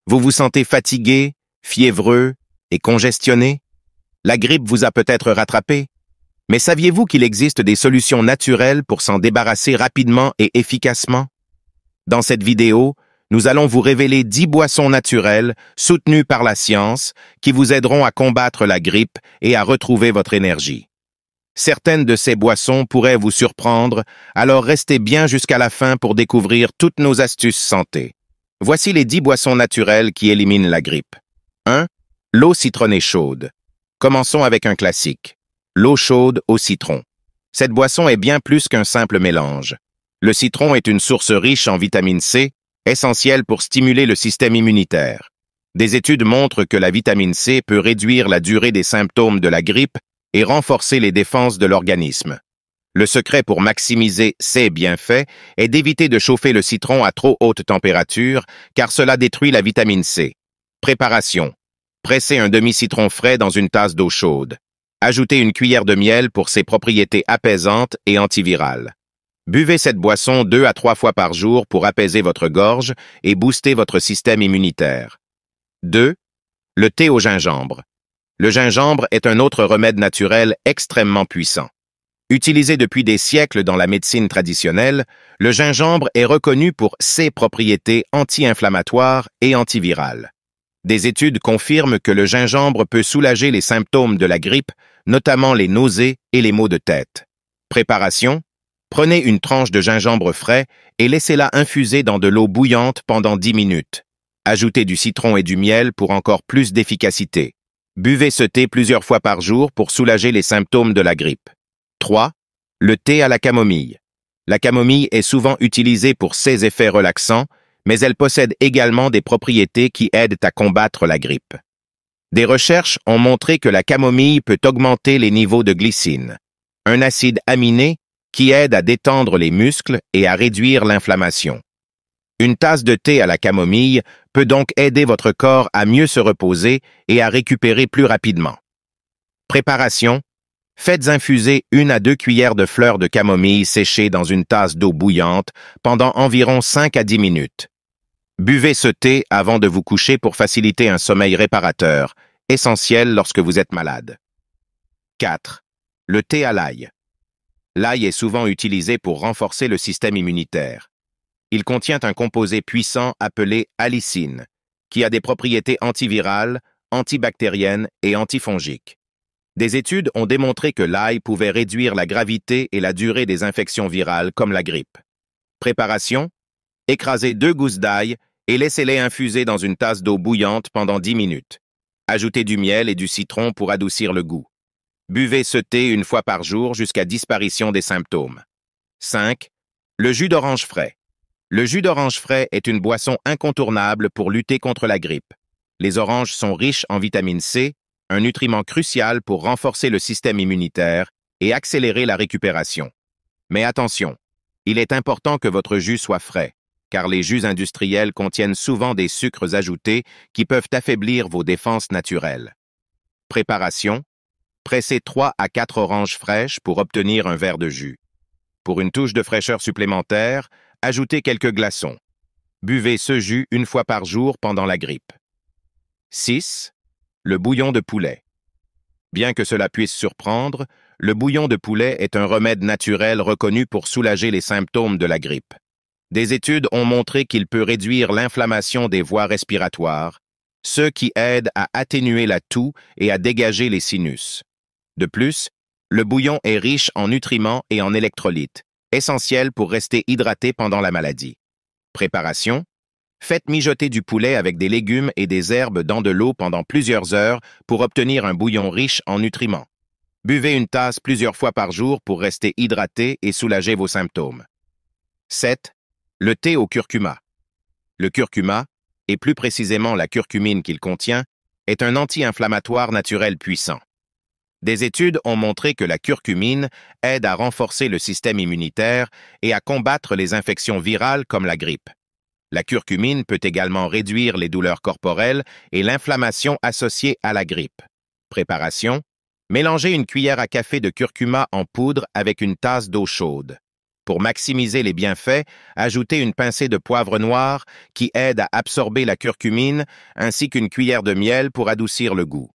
Vous vous sentez fatigué, fiévreux et congestionné? La grippe vous a peut-être rattrapé? Mais saviez-vous qu'il existe des solutions naturelles pour s'en débarrasser rapidement et efficacement? Dans cette vidéo, nous allons vous révéler 10 boissons naturelles soutenues par la science qui vous aideront à combattre la grippe et à retrouver votre énergie. Certaines de ces boissons pourraient vous surprendre, alors restez bien jusqu'à la fin pour découvrir toutes nos astuces santé. Voici les 10 boissons naturelles qui éliminent la grippe. 1. L'eau citronnée chaude. Commençons avec un classique. L'eau chaude au citron. Cette boisson est bien plus qu'un simple mélange. Le citron est une source riche en vitamine C, essentielle pour stimuler le système immunitaire. Des études montrent que la vitamine C peut réduire la durée des symptômes de la grippe et renforcer les défenses de l'organisme. Le secret pour maximiser ces bienfaits est d'éviter de chauffer le citron à trop haute température, car cela détruit la vitamine C. Préparation. Pressez un demi-citron frais dans une tasse d'eau chaude. Ajoutez une cuillère de miel pour ses propriétés apaisantes et antivirales. Buvez cette boisson 2 à 3 fois par jour pour apaiser votre gorge et booster votre système immunitaire. 2. Le thé au gingembre. Le gingembre est un autre remède naturel extrêmement puissant. Utilisé depuis des siècles dans la médecine traditionnelle, le gingembre est reconnu pour ses propriétés anti-inflammatoires et antivirales. Des études confirment que le gingembre peut soulager les symptômes de la grippe, notamment les nausées et les maux de tête. Préparation. Prenez une tranche de gingembre frais et laissez-la infuser dans de l'eau bouillante pendant 10 minutes. Ajoutez du citron et du miel pour encore plus d'efficacité. Buvez ce thé plusieurs fois par jour pour soulager les symptômes de la grippe. 3. Le thé à la camomille. La camomille est souvent utilisée pour ses effets relaxants, mais elle possède également des propriétés qui aident à combattre la grippe. Des recherches ont montré que la camomille peut augmenter les niveaux de glycine, un acide aminé qui aide à détendre les muscles et à réduire l'inflammation. Une tasse de thé à la camomille peut donc aider votre corps à mieux se reposer et à récupérer plus rapidement. Préparation. Faites infuser 1 à 2 cuillères de fleurs de camomille séchées dans une tasse d'eau bouillante pendant environ 5 à 10 minutes. Buvez ce thé avant de vous coucher pour faciliter un sommeil réparateur, essentiel lorsque vous êtes malade. 4. Le thé à l'ail. L'ail est souvent utilisé pour renforcer le système immunitaire. Il contient un composé puissant appelé allicine, qui a des propriétés antivirales, antibactériennes et antifongiques. Des études ont démontré que l'ail pouvait réduire la gravité et la durée des infections virales comme la grippe. Préparation. Écrasez 2 gousses d'ail et laissez-les infuser dans une tasse d'eau bouillante pendant 10 minutes. Ajoutez du miel et du citron pour adoucir le goût. Buvez ce thé 1 fois par jour jusqu'à disparition des symptômes. 5. Le jus d'orange frais. Le jus d'orange frais est une boisson incontournable pour lutter contre la grippe. Les oranges sont riches en vitamine C, un nutriment crucial pour renforcer le système immunitaire et accélérer la récupération. Mais attention, il est important que votre jus soit frais, car les jus industriels contiennent souvent des sucres ajoutés qui peuvent affaiblir vos défenses naturelles. Préparation. Pressez 3 à 4 oranges fraîches pour obtenir un verre de jus. Pour une touche de fraîcheur supplémentaire, ajoutez quelques glaçons. Buvez ce jus 1 fois par jour pendant la grippe. 6. Le bouillon de poulet. Bien que cela puisse surprendre, le bouillon de poulet est un remède naturel reconnu pour soulager les symptômes de la grippe. Des études ont montré qu'il peut réduire l'inflammation des voies respiratoires, ce qui aide à atténuer la toux et à dégager les sinus. De plus, le bouillon est riche en nutriments et en électrolytes, essentiels pour rester hydraté pendant la maladie. Préparation. Faites mijoter du poulet avec des légumes et des herbes dans de l'eau pendant plusieurs heures pour obtenir un bouillon riche en nutriments. Buvez une tasse plusieurs fois par jour pour rester hydraté et soulager vos symptômes. 7. Le thé au curcuma. Le curcuma, et plus précisément la curcumine qu'il contient, est un anti-inflammatoire naturel puissant. Des études ont montré que la curcumine aide à renforcer le système immunitaire et à combattre les infections virales comme la grippe. La curcumine peut également réduire les douleurs corporelles et l'inflammation associée à la grippe. Préparation. Mélangez une cuillère à café de curcuma en poudre avec une tasse d'eau chaude. Pour maximiser les bienfaits, ajoutez une pincée de poivre noir qui aide à absorber la curcumine ainsi qu'une cuillère de miel pour adoucir le goût.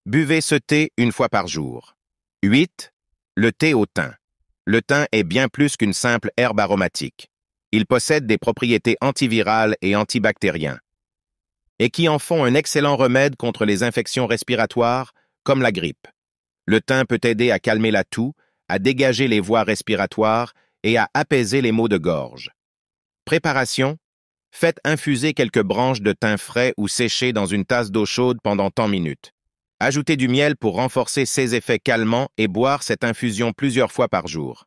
Buvez ce thé une fois par jour. 8. Le thé au thym. Le thym est bien plus qu'une simple herbe aromatique. Il possède des propriétés antivirales et antibactériennes, et qui en font un excellent remède contre les infections respiratoires, comme la grippe. Le thym peut aider à calmer la toux, à dégager les voies respiratoires et à apaiser les maux de gorge. Préparation. Faites infuser quelques branches de thym frais ou séchées dans une tasse d'eau chaude pendant 10 minutes. Ajoutez du miel pour renforcer ses effets calmants et boire cette infusion plusieurs fois par jour.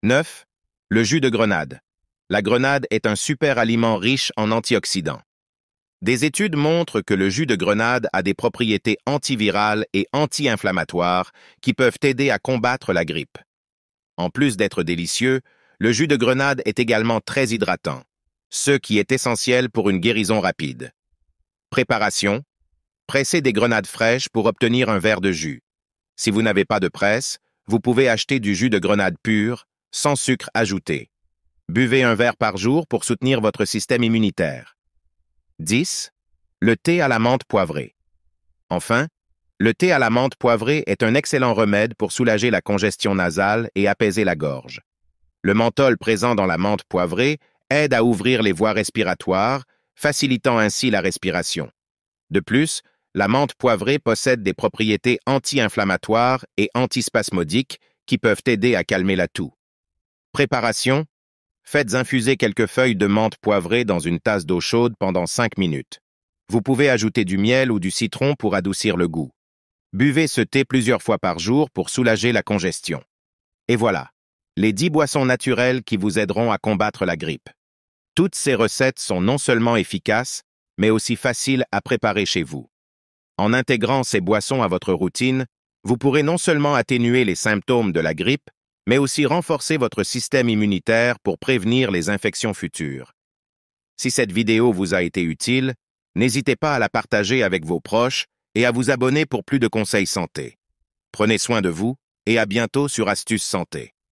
9. Le jus de grenade. La grenade est un super aliment riche en antioxydants. Des études montrent que le jus de grenade a des propriétés antivirales et anti-inflammatoires qui peuvent aider à combattre la grippe. En plus d'être délicieux, le jus de grenade est également très hydratant, ce qui est essentiel pour une guérison rapide. Préparation. Pressez des grenades fraîches pour obtenir un verre de jus. Si vous n'avez pas de presse, vous pouvez acheter du jus de grenade pur, sans sucre ajouté. Buvez un verre par jour pour soutenir votre système immunitaire. 10. Le thé à la menthe poivrée. Enfin, le thé à la menthe poivrée est un excellent remède pour soulager la congestion nasale et apaiser la gorge. Le menthol présent dans la menthe poivrée aide à ouvrir les voies respiratoires, facilitant ainsi la respiration. De plus, la menthe poivrée possède des propriétés anti-inflammatoires et antispasmodiques qui peuvent aider à calmer la toux. Préparation. Faites infuser quelques feuilles de menthe poivrée dans une tasse d'eau chaude pendant 5 minutes. Vous pouvez ajouter du miel ou du citron pour adoucir le goût. Buvez ce thé plusieurs fois par jour pour soulager la congestion. Et voilà, les 10 boissons naturelles qui vous aideront à combattre la grippe. Toutes ces recettes sont non seulement efficaces, mais aussi faciles à préparer chez vous. En intégrant ces boissons à votre routine, vous pourrez non seulement atténuer les symptômes de la grippe, mais aussi renforcer votre système immunitaire pour prévenir les infections futures. Si cette vidéo vous a été utile, n'hésitez pas à la partager avec vos proches et à vous abonner pour plus de conseils santé. Prenez soin de vous et à bientôt sur Astuces Santé.